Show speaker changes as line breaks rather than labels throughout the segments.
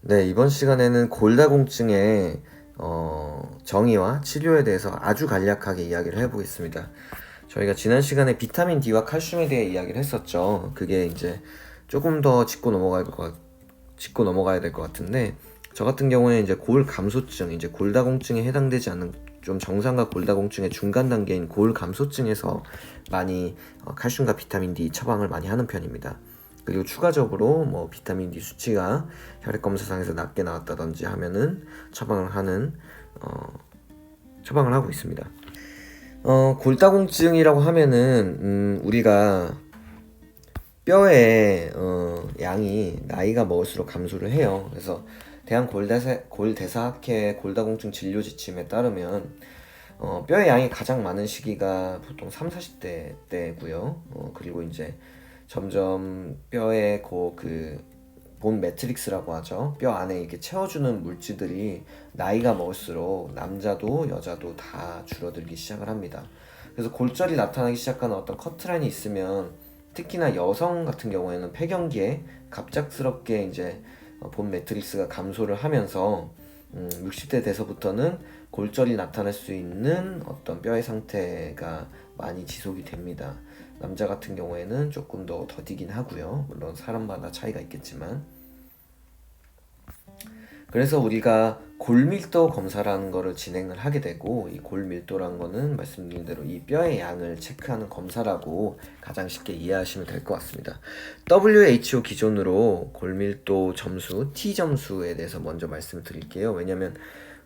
네, 이번 시간에는 골다공증의 정의와 치료에 대해서 아주 간략하게 이야기를 해보겠습니다. 저희가 지난 시간에 비타민 D와 칼슘에 대해 이야기를 했었죠. 그게 이제 조금 더 짚고 넘어가야 될 것 같은데, 저 같은 경우에 이제 골감소증, 이제 골다공증에 해당되지 않는 좀 정상과 골다공증의 중간 단계인 골감소증에서 많이 칼슘과 비타민 D 처방을 많이 하는 편입니다. 그리고 추가적으로 뭐 비타민 D 수치가 혈액 검사상에서 낮게 나왔다든지 하면은 처방을 하고 있습니다. 골다공증이라고 하면은 우리가 뼈의 양이 나이가 먹을수록 감소를 해요. 그래서 골대사학회 골다공증 진료 지침에 따르면 뼈의 양이 가장 많은 시기가 보통 3, 40대 때고요. 그리고 이제 점점 뼈의 본 매트릭스라고 하죠. 뼈 안에 이렇게 채워주는 물질들이 나이가 먹을수록 남자도 여자도 다 줄어들기 시작을 합니다. 그래서 골절이 나타나기 시작하는 어떤 커트라인이 있으면 특히나 여성 같은 경우에는 폐경기에 갑작스럽게 이제 본 매트릭스가 감소를 하면서 60대 돼서부터는 골절이 나타날 수 있는 어떤 뼈의 상태가 많이 지속이 됩니다. 남자 같은 경우에는 조금 더 더디긴 하고요. 물론 사람마다 차이가 있겠지만. 그래서 우리가 골밀도 검사라는 거를 진행을 하게 되고, 이 골밀도라는 거는 말씀드린 대로 이 뼈의 양을 체크하는 검사라고 가장 쉽게 이해하시면 될 것 같습니다. WHO 기준으로 골밀도 점수, T 점수에 대해서 먼저 말씀을 드릴게요. 왜냐면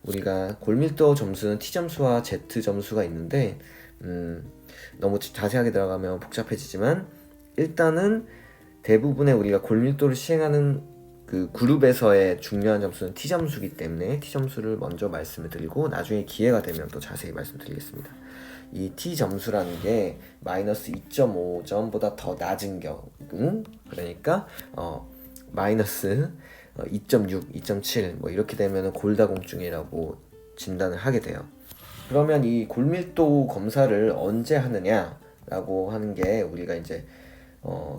우리가 골밀도 점수는 T 점수와 Z 점수가 있는데 너무 자세하게 들어가면 복잡해지지만, 일단은 대부분의 우리가 골밀도를 시행하는 그 그룹에서의 중요한 점수는 T 점수이기 때문에 T 점수를 먼저 말씀을 드리고 나중에 기회가 되면 또 자세히 말씀드리겠습니다. 이 T 점수라는 게 마이너스 2.5점보다 더 낮은 경우, 그러니까 마이너스 2.6, 2.7 뭐 이렇게 되면 골다공증이라고 진단을 하게 돼요. 그러면 이 골밀도 검사를 언제 하느냐라고 하는 게, 우리가 이제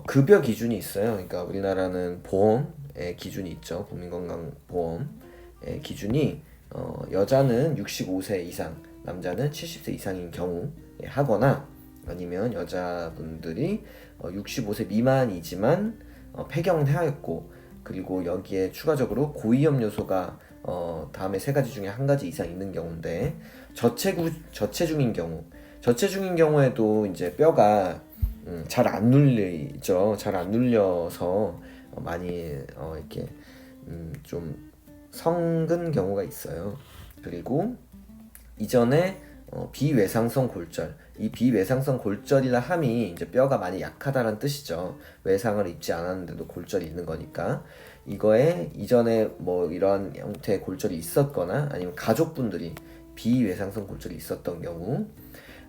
급여 기준이 있어요. 그러니까 우리나라는 보험의 기준이 있죠. 국민건강보험의 기준이 여자는 65세 이상, 남자는 70세 이상인 경우에 하거나, 아니면 여자분들이 65세 미만이지만 폐경을 하였고, 그리고 여기에 추가적으로 고위험 요소가 다음에 세 가지 중에 한 가지 이상 있는 경우인데, 저체중인 경우에도 이제 뼈가 잘 안 눌리죠. 잘 안 눌려서 많이 이렇게 좀 성근 경우가 있어요. 그리고 이전에 비외상성 골절, 이 비외상성 골절이라 함이 이제 뼈가 많이 약하다는 뜻이죠. 외상을 입지 않았는데도 골절이 있는 거니까, 이거에 이전에 뭐 이런 형태의 골절이 있었거나, 아니면 가족분들이 비외상성 골절이 있었던 경우,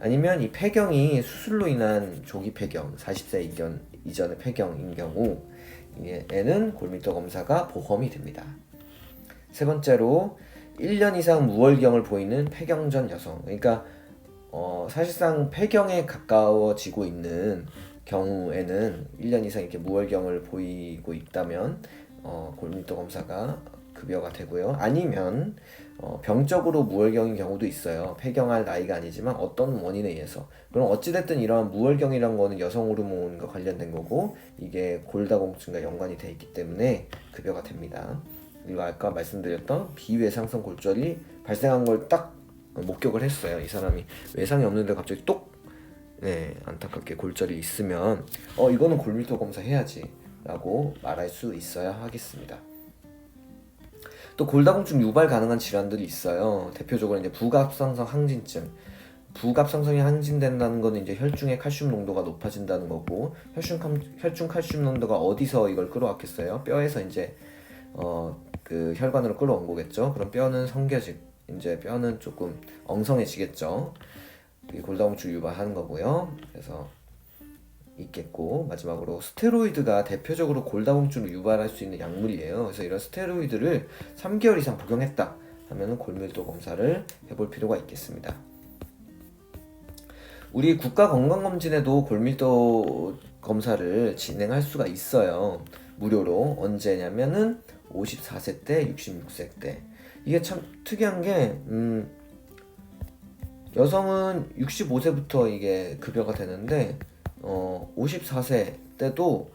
아니면 이 폐경이 수술로 인한 조기 폐경, 40세 이전의 폐경인 경우에는 골밀도 검사가 보험이 됩니다. 세 번째로 1년 이상 무월경을 보이는 폐경 전 여성, 그러니까 사실상 폐경에 가까워지고 있는 경우에는 1년 이상 이렇게 무월경을 보이고 있다면 골밀도 검사가 급여가 되고요. 아니면 병적으로 무월경인 경우도 있어요. 폐경할 나이가 아니지만 어떤 원인에 의해서. 그럼 어찌됐든 이러한 무월경이란 거는 여성 호르몬과 관련된 거고, 이게 골다공증과 연관이 돼 있기 때문에 급여가 됩니다. 그리고 아까 말씀드렸던 비외상성 골절이 발생한 걸 딱 목격을 했어요. 이 사람이 외상이 없는데 갑자기 안타깝게 골절이 있으면 이거는 골밀도 검사 해야지 라고 말할 수 있어야 하겠습니다. 또 골다공증 유발 가능한 질환들이 있어요. 대표적으로 이제 부갑상선 항진증. 부갑상선이 항진된다는 거는 이제 혈중의 칼슘 농도가 높아진다는 거고, 혈중 칼슘 농도가 어디서 이걸 끌어왔겠어요? 뼈에서 이제 그 혈관으로 끌어온 거겠죠. 그럼 뼈는 이제 뼈는 조금 엉성해지겠죠. 골다공증 유발하는 거고요. 그래서 있겠고, 마지막으로 스테로이드가 대표적으로 골다공증을 유발할 수 있는 약물이에요. 그래서 이런 스테로이드를 3개월 이상 복용했다 하면은 골밀도 검사를 해볼 필요가 있겠습니다. 우리 국가건강검진에도 골밀도 검사를 진행할 수가 있어요. 무료로. 언제냐면은 54세 때, 66세 때. 이게 참 특이한 게 여성은 65세부터 이게 급여가 되는데 54세 때도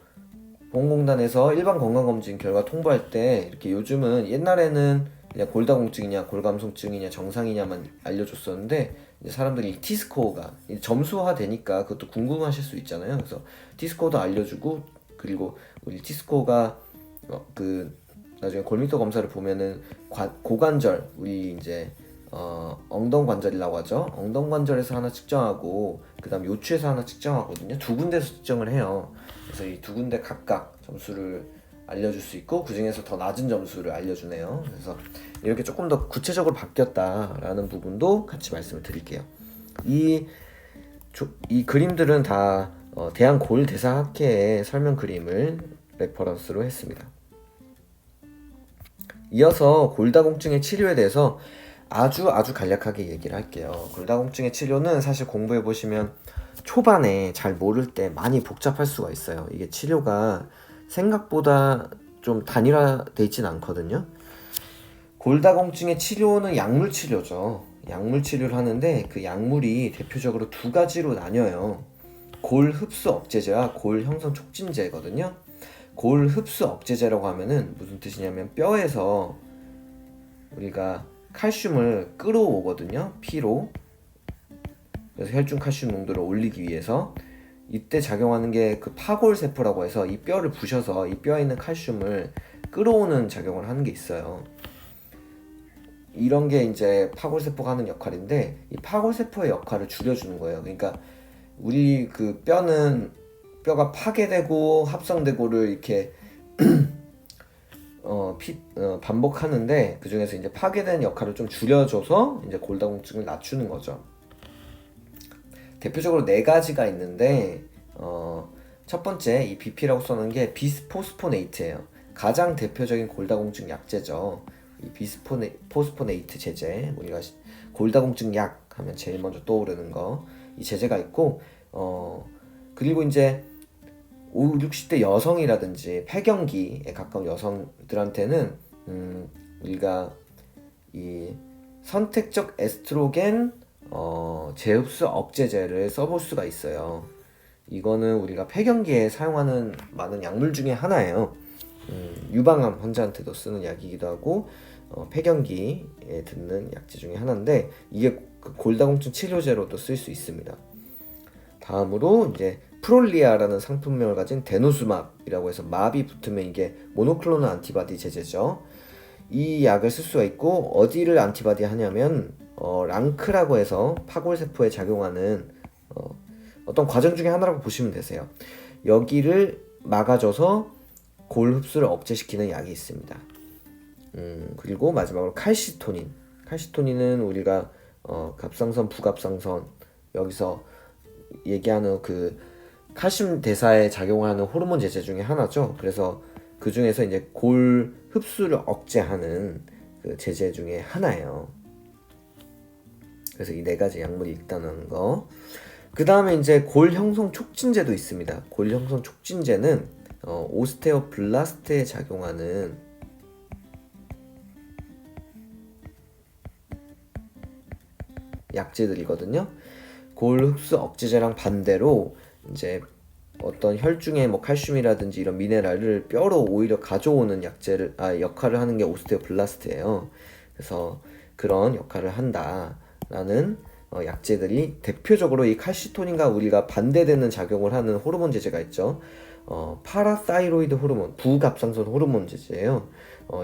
보건공단에서 일반 건강검진 결과 통보할 때 이렇게 요즘은 옛날에는 그냥 골다공증이냐 골감성증이냐 정상이냐만 알려줬었는데 이제 사람들이 T스코어가 점수화 되니까 그것도 궁금하실 수 있잖아요. 그래서 T스코어도 알려주고 그리고 우리 T스코어가 그 나중에 골밀도 검사를 보면은 고관절 우리 이제 엉덩관절이라고 하죠. 엉덩관절에서 하나 측정하고 그 다음 요추에서 하나 측정하거든요. 두 군데서 측정을 해요. 그래서 이 두 군데 각각 점수를 알려줄 수 있고 그 중에서 더 낮은 점수를 알려주네요. 그래서 이렇게 조금 더 구체적으로 바뀌었다라는 부분도 같이 말씀을 드릴게요. 이 그림들은 다 대한골대사학회의 설명 그림을 레퍼런스로 했습니다. 이어서 골다공증의 치료에 대해서 아주 간략하게 얘기를 할게요. 골다공증의 치료는 사실 공부해 보시면 초반에 잘 모를 때 많이 복잡할 수가 있어요. 이게 치료가 생각보다 좀 단일화돼 있진 않거든요. 골다공증의 치료는 약물 치료죠. 약물 치료를 하는데 그 약물이 대표적으로 두 가지로 나뉘어요. 골 흡수 억제제와 골 형성 촉진제거든요. 골 흡수 억제제라고 하면은 무슨 뜻이냐면 뼈에서 우리가 칼슘을 끌어오거든요. 피로. 그래서 혈중 칼슘 농도를 올리기 위해서 이때 작용하는 게 그 파골세포라고 해서 이 뼈를 부셔서 이 뼈에 있는 칼슘을 끌어오는 작용을 하는 게 있어요. 이런 게 이제 파골세포가 하는 역할인데 이 파골세포의 역할을 줄여주는 거예요. 그러니까 우리 그 뼈가 파괴되고 합성되고를 이렇게 반복하는데 그 중에서 이제 파괴된 역할을 좀 줄여줘서 이제 골다공증을 낮추는 거죠. 대표적으로 네 가지가 있는데 첫 번째 이 BP라고 써놓은 게 비스포스포네이트예요. 가장 대표적인 골다공증 약제죠. 이 비스포스포네이트 제제, 우리가 골다공증 약 하면 제일 먼저 떠오르는 거, 이 제제가 있고 그리고 이제 50, 60대 여성이라든지 폐경기에 가까운 여성들한테는 우리가 이 선택적 에스트로겐 재흡수 억제제를 써볼 수가 있어요. 이거는 우리가 폐경기에 사용하는 많은 약물 중에 하나예요. 유방암 환자한테도 쓰는 약이기도 하고 폐경기에 듣는 약제 중에 하나인데 이게 그 골다공증 치료제로도 쓸 수 있습니다. 다음으로 이제 프롤리아라는 상품명을 가진 데노수맙이라고 해서 마비 붙으면 이게 모노클로널 안티바디 제제죠. 이 약을 쓸 수가 있고 어디를 안티바디 하냐면 랑크라고 해서 파골세포에 작용하는 어떤 과정 중에 하나라고 보시면 되세요. 여기를 막아줘서 골 흡수를 억제시키는 약이 있습니다. 그리고 마지막으로 칼시토닌. 칼시토닌은 우리가 갑상선, 부갑상선 여기서 얘기하는 그 칼슘 대사에 작용하는 호르몬 제제 중에 하나죠. 그래서 그 중에서 이제 골 흡수를 억제하는 그 제제 중에 하나예요. 그래서 이 네 가지 약물이 있다는 거. 그 다음에 이제 골 형성 촉진제도 있습니다. 골 형성 촉진제는 오스테오블라스트에 작용하는 약제들이거든요. 골 흡수 억제제랑 반대로 이제 어떤 혈중에 뭐 칼슘이라든지 이런 미네랄을 뼈로 오히려 가져오는 역할을 하는 게 오스테오블라스트예요. 그래서 그런 역할을 한다라는 약제들이 대표적으로 이 칼시토닌과 우리가 반대되는 작용을 하는 호르몬 제제가 있죠. 파라사이로이드 호르몬, 부갑상선 호르몬 제제예요.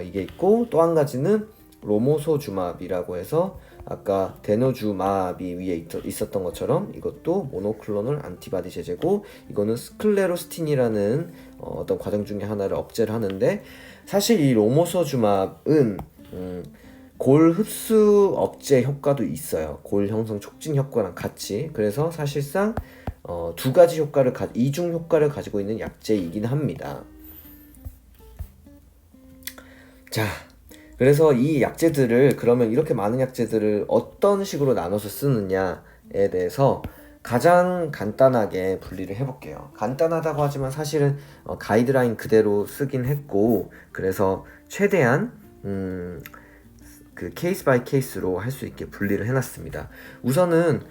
이게 있고 또 한 가지는 로모소주맙이라고 해서 아까 데노주마비 위에 있었던 것처럼 이것도 모노클로널 안티바디 제제고 이거는 스클레로스틴이라는 어떤 과정 중에 하나를 억제를 하는데 사실 이 로모소주맙은 골 흡수 억제 효과도 있어요. 골 형성 촉진 효과랑 같이. 그래서 사실상 두 가지 이중 효과를 가지고 있는 약제이긴 합니다. 자, 그래서 이 약제들을 그러면 이렇게 많은 약제들을 어떤 식으로 나눠서 쓰느냐에 대해서 가장 간단하게 분리를 해볼게요. 간단하다고 하지만 사실은 가이드라인 그대로 쓰긴 했고, 그래서 최대한 그 케이스 바이 케이스로 할 수 있게 분리를 해놨습니다. 우선은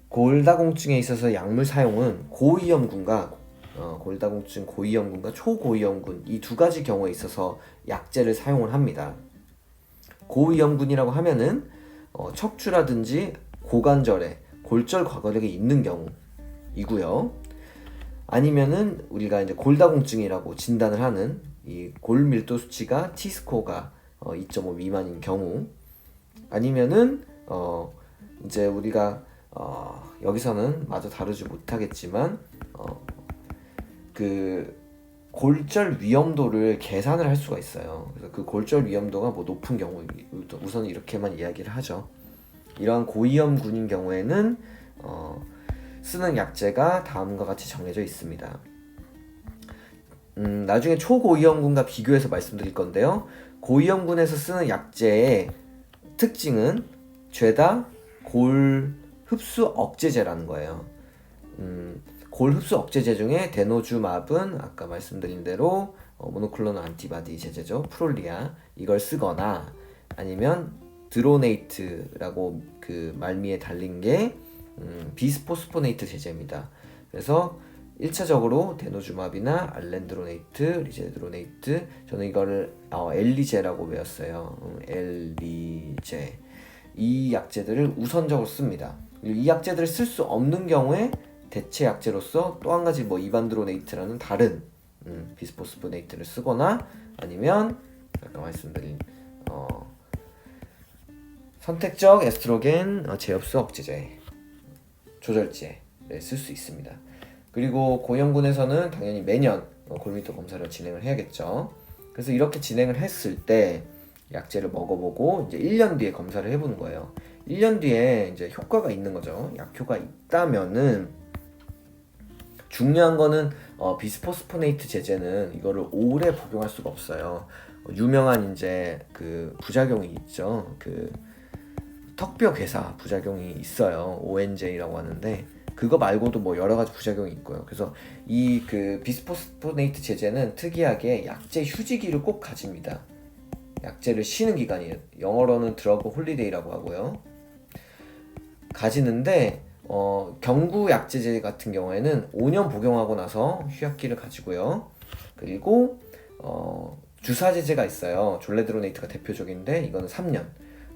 골다공증에 있어서 약물 사용은 고위험군과 골다공증 고위험군과 초고위험군 이 두 가지 경우에 있어서 약제를 사용을 합니다. 고위험군이라고 하면은 척추라든지 고관절에 골절 과거력이 있는 경우이고요. 아니면은 우리가 이제 골다공증이라고 진단을 하는 이 골밀도 수치가 T스코어가 2.5 미만인 경우, 아니면은 이제 우리가 여기서는 마저 다루지 못하겠지만 그 골절 위험도를 계산을 할 수가 있어요. 그래서 그 골절 위험도가 뭐 높은 경우, 우선 이렇게만 이야기를 하죠. 이러한 고위험군인 경우에는 쓰는 약제가 다음과 같이 정해져 있습니다. 나중에 초고위험군과 비교해서 말씀드릴 건데요. 고위험군에서 쓰는 약제의 특징은 죄다 골 흡수 억제제라는 거예요. 골 흡수 억제제 중에 데노주맙은 아까 말씀드린 대로 모노클로널 안티바디 제제죠. 프롤리아 이걸 쓰거나, 아니면 드로네이트라고 그 말미에 달린 게 비스포스포네이트 제제입니다. 그래서 1차적으로 데노주맙이나 알렌드로네이트, 리제드로네이트, 저는 이거를 엘리제라고 외웠어요. 엘리제. 이 약제들을 우선적으로 씁니다. 이 약제들을 쓸 수 없는 경우에 대체 약제로서 또 한 가지 뭐 이반드로네이트라는 다른 비스포스포네이트를 쓰거나, 아니면 아까 말씀드린 선택적 에스트로겐 제흡수 억제제, 조절제를 쓸 수 있습니다. 그리고 고위험군에서는 당연히 매년 골밀도 검사를 진행을 해야겠죠. 그래서 이렇게 진행을 했을 때 약제를 먹어보고 이제 1년 뒤에 검사를 해보는 거예요. 1년 뒤에 이제 효과가 있는 거죠. 약효가 있다면은, 중요한 거는 비스포스포네이트 제제는 이거를 오래 복용할 수가 없어요. 유명한 이제 그 부작용이 있죠. 그 턱뼈 괴사 부작용이 있어요. ONJ라고 하는데, 그거 말고도 뭐 여러 가지 부작용이 있고요. 그래서 이 그 비스포스포네이트 제제는 특이하게 약제 휴지기를 꼭 가집니다. 약제를 쉬는 기간이에요. 영어로는 드러그 홀리데이라고 하고요. 가지는데 경구 약제제 같은 경우에는 5년 복용하고 나서 휴약기를 가지고요. 그리고 주사제제가 있어요. 졸레드로네이트가 대표적인데 이거는 3년.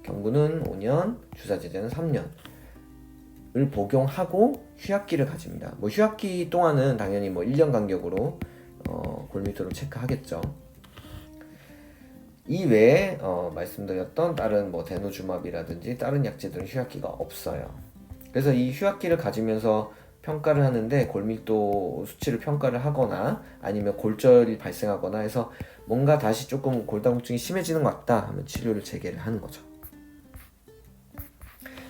경구는 5년, 주사제제는 3년을 복용하고 휴약기를 가집니다. 뭐 휴약기 동안은 당연히 뭐 1년 간격으로 골밀도를 체크하겠죠. 이 외에 말씀드렸던 다른 뭐 데노주맙이라든지 다른 약제들은 휴약기가 없어요. 그래서 이 휴약기를 가지면서 평가를 하는데, 골밀도 수치를 평가를 하거나 아니면 골절이 발생하거나 해서 뭔가 다시 조금 골다공증이 심해지는 것 같다 하면 치료를 재개를 하는 거죠.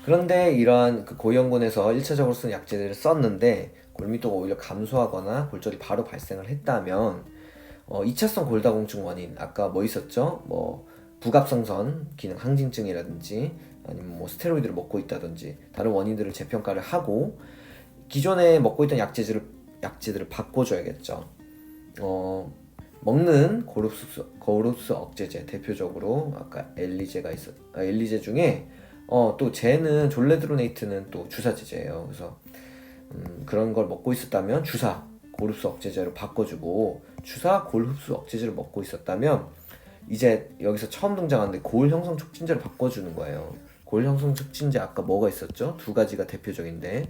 그런데 이러한 그 고위험군에서 1차적으로 쓴 약제들을 썼는데 골밀도가 오히려 감소하거나 골절이 바로 발생을 했다면 2차성 골다공증 원인, 아까 뭐 있었죠? 뭐 부갑성선 기능 항진증이라든지 아니면 뭐 스테로이드를 먹고 있다든지 다른 원인들을 재평가를 하고 기존에 먹고 있던 약제들을 바꿔줘야겠죠. 먹는 고흡수 억제제, 대표적으로 아까 엘리제 중에 또 쟤는 졸레드로네이트는 또 주사제제예요. 그래서 그런 걸 먹고 있었다면 주사 골흡수 억제제로 바꿔주고, 주사 골흡수 억제제를 먹고 있었다면 이제 여기서 처음 등장하는데 골 형성 촉진제로 바꿔주는 거예요. 골 형성 촉진제 아까 뭐가 있었죠? 두 가지가 대표적인데,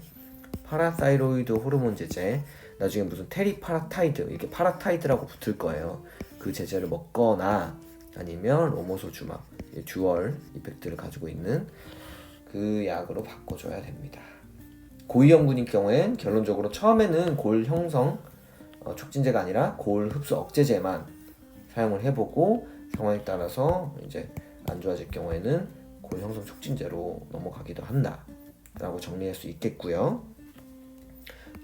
파라사이로이드 호르몬 제제, 나중에 무슨 테리파라타이드, 이렇게 파라타이드라고 붙을 거예요. 그 제제를 먹거나, 아니면 로모소주맙, 듀얼 이펙트를 가지고 있는 그 약으로 바꿔줘야 됩니다. 고위험군인 경우엔 결론적으로 처음에는 골 형성 촉진제가 아니라 골 흡수 억제제만 사용을 해보고, 상황에 따라서 이제 안 좋아질 경우에는 골 형성 촉진제로 넘어가기도 한다 라고 정리할 수 있겠고요.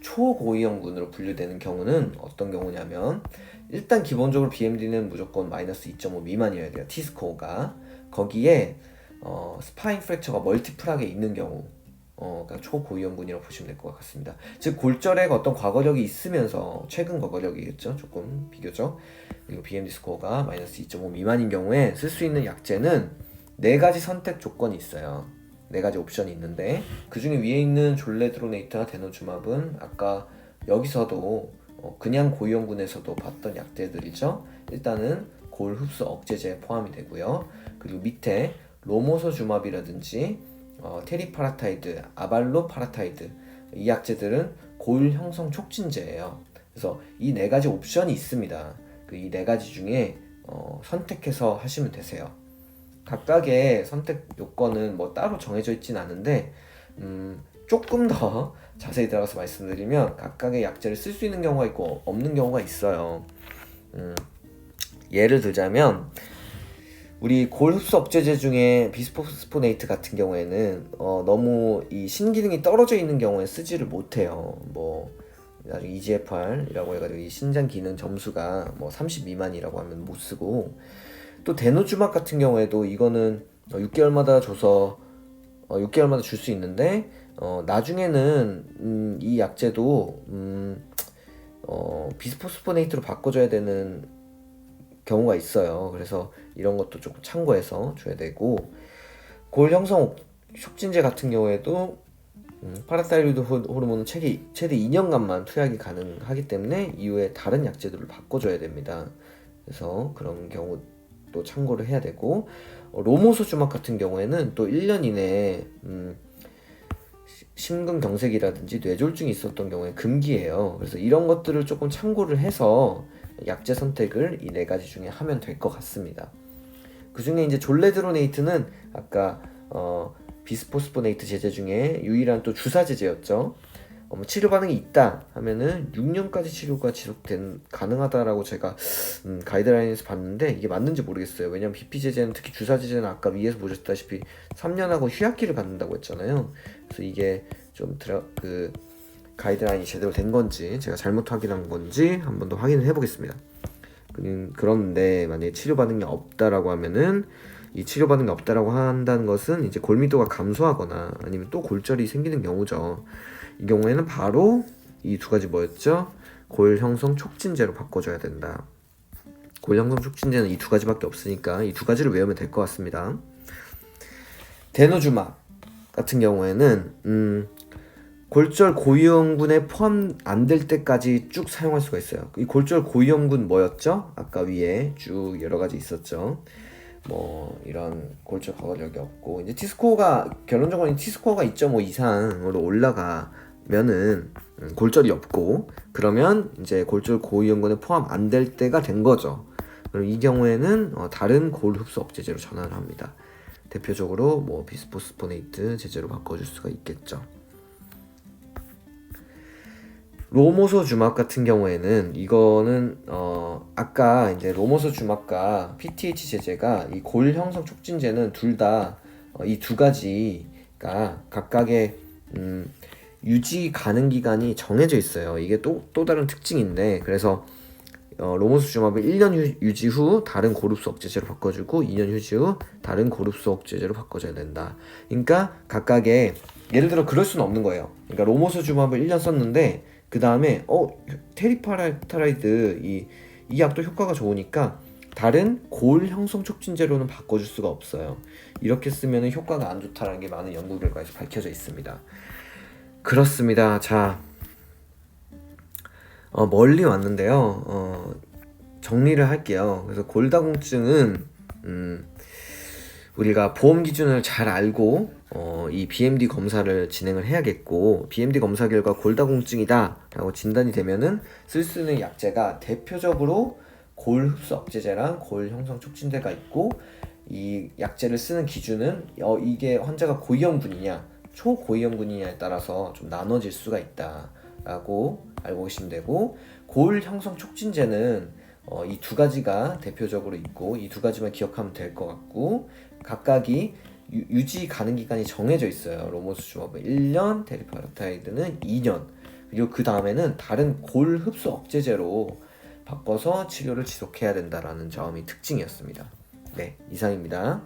초고위험군으로 분류되는 경우는 어떤 경우냐면, 일단 기본적으로 BMD는 무조건 마이너스 2.5 미만이어야 돼요. T스코어가. 거기에 스파인 프랙처가 멀티플하게 있는 경우, 그러니까 초고위험군이라고 보시면 될 것 같습니다. 즉 골절에 어떤 과거력이 있으면서 최근 과거력이겠죠. 조금 비교적. 그리고 BMD 스코어가 마이너스 2.5 미만인 경우에 쓸 수 있는 약제는 4가지 선택 조건이 있어요. 4가지 옵션이 있는데 그 중에 위에 있는 졸레드로네이트나 데노주맙은 아까 여기서도 그냥 고위험군에서도 봤던 약제들이죠. 일단은 골 흡수 억제제에 포함이 되고요. 그리고 밑에 로모소주맙이라든지 테리파라타이드, 아발로파라타이드 이 약제들은 골 형성 촉진제예요. 그래서 이 4가지 옵션이 있습니다. 이 4가지 중에 선택해서 하시면 되세요. 각각의 선택 요건은 뭐 따로 정해져 있진 않은데 조금 더 자세히 들어가서 말씀드리면 각각의 약제를 쓸 수 있는 경우가 있고 없는 경우가 있어요. 예를 들자면 우리 골 흡수 억제제 중에 비스포스포네이트 같은 경우에는 너무 이 신기능이 떨어져 있는 경우에 쓰지를 못해요. 뭐 나중에 EGFR이라고 해가지고 이 신장 기능 점수가 뭐 30 미만이라고 하면 못 쓰고, 또 데노주맙 같은 경우에도 이거는 6개월마다 줘서 6개월마다 줄 수 있는데 나중에는 이 약제도 비스포스포네이트로 바꿔줘야 되는 경우가 있어요. 그래서 이런 것도 조금 참고해서 줘야 되고, 골 형성 촉진제 같은 경우에도 파라타이로이드 호르몬은 최대 2년간만 투약이 가능하기 때문에 이후에 다른 약제들을 바꿔줘야 됩니다. 그래서 그런 경우도 참고를 해야 되고, 로모소주맙 같은 경우에는 또 1년 이내에 심근경색이라든지 뇌졸중이 있었던 경우에 금기예요. 그래서 이런 것들을 조금 참고를 해서 약제 선택을 이 4가지 중에 하면 될 것 같습니다. 그 중에 이제 졸레드로네이트는 아까 비스포스포네이트 제제 중에 유일한 또 주사 제제였죠. 치료 반응이 있다 하면은 6년까지 치료가 가능하다라고 제가 가이드라인에서 봤는데 이게 맞는지 모르겠어요. 왜냐면 BP 제제는, 특히 주사 제제는 아까 위에서 보셨다시피 3년하고 휴약기를 갖는다고 했잖아요. 그래서 이게 좀 가이드라인이 제대로 된 건지 제가 잘못 확인한 건지 한 번 더 확인을 해보겠습니다. 그런데 만약에 치료 반응이 없다라고 하면은, 이 치료 반응이 없다라고 한다는 것은 이제 골밀도가 감소하거나 아니면 또 골절이 생기는 경우죠. 이 경우에는 바로 이 2가지 뭐였죠? 골 형성 촉진제로 바꿔줘야 된다. 골 형성 촉진제는 이 2가지밖에 없으니까 이 2가지를 외우면 될 것 같습니다. 데노주맙 같은 경우에는 골절 고위험군에 포함 안 될 때까지 쭉 사용할 수가 있어요. 이 골절 고위험군 뭐였죠? 아까 위에 쭉 여러 가지 있었죠. 뭐 이런 골절 과거력이 없고, 이제 T스코어가 결론적으로 T스코어가 2.5 이상으로 올라가면은 골절이 없고, 그러면 이제 골절 고위험군에 포함 안 될 때가 된 거죠. 그럼 이 경우에는 다른 골 흡수 억제제로 전환을 합니다. 대표적으로 뭐 비스포스포네이트 제제로 바꿔줄 수가 있겠죠. 로모소주맙 같은 경우에는 이거는 아까 이제 로모소주맙과 PTH 제제가 이 골 형성 촉진제는 둘 다 이 2가지가 각각의 유지 가능 기간이 정해져 있어요. 이게 또 다른 특징인데, 그래서 로모소주맙을 1년 유지 후 다른 고릅수 억제제로 바꿔주고 2년 유지 후 다른 고릅수 억제제로 바꿔줘야 된다. 그러니까 각각의, 예를 들어 그럴 수는 없는 거예요. 그러니까 로모소주맙을 1년 썼는데 그 다음에 테리파라타이드 이 약도 효과가 좋으니까 다른 골 형성 촉진제로는 바꿔줄 수가 없어요. 이렇게 쓰면 효과가 안 좋다는 게 많은 연구 결과에서 밝혀져 있습니다. 그렇습니다. 자, 멀리 왔는데요. 정리를 할게요. 그래서 골다공증은 우리가 보험 기준을 잘 알고 이 BMD 검사를 진행을 해야겠고, BMD 검사 결과 골다공증이다 라고 진단이 되면은 쓸 수 있는 약제가 대표적으로 골 흡수 억제제랑 골 형성 촉진제가 있고, 이 약제를 쓰는 기준은 이게 환자가 고위험군이냐 초고위험군이냐에 따라서 좀 나눠질 수가 있다 라고 알고 계시면 되고, 골 형성 촉진제는 이 2가지가 대표적으로 있고 이 2가지만 기억하면 될 것 같고, 각각이 유지 가능 기간이 정해져 있어요. 로모소주맙은 1년, 테리파라타이드는 2년, 그리고 그 다음에는 다른 골 흡수 억제제로 바꿔서 치료를 지속해야 된다라는 점이 특징이었습니다. 네, 이상입니다.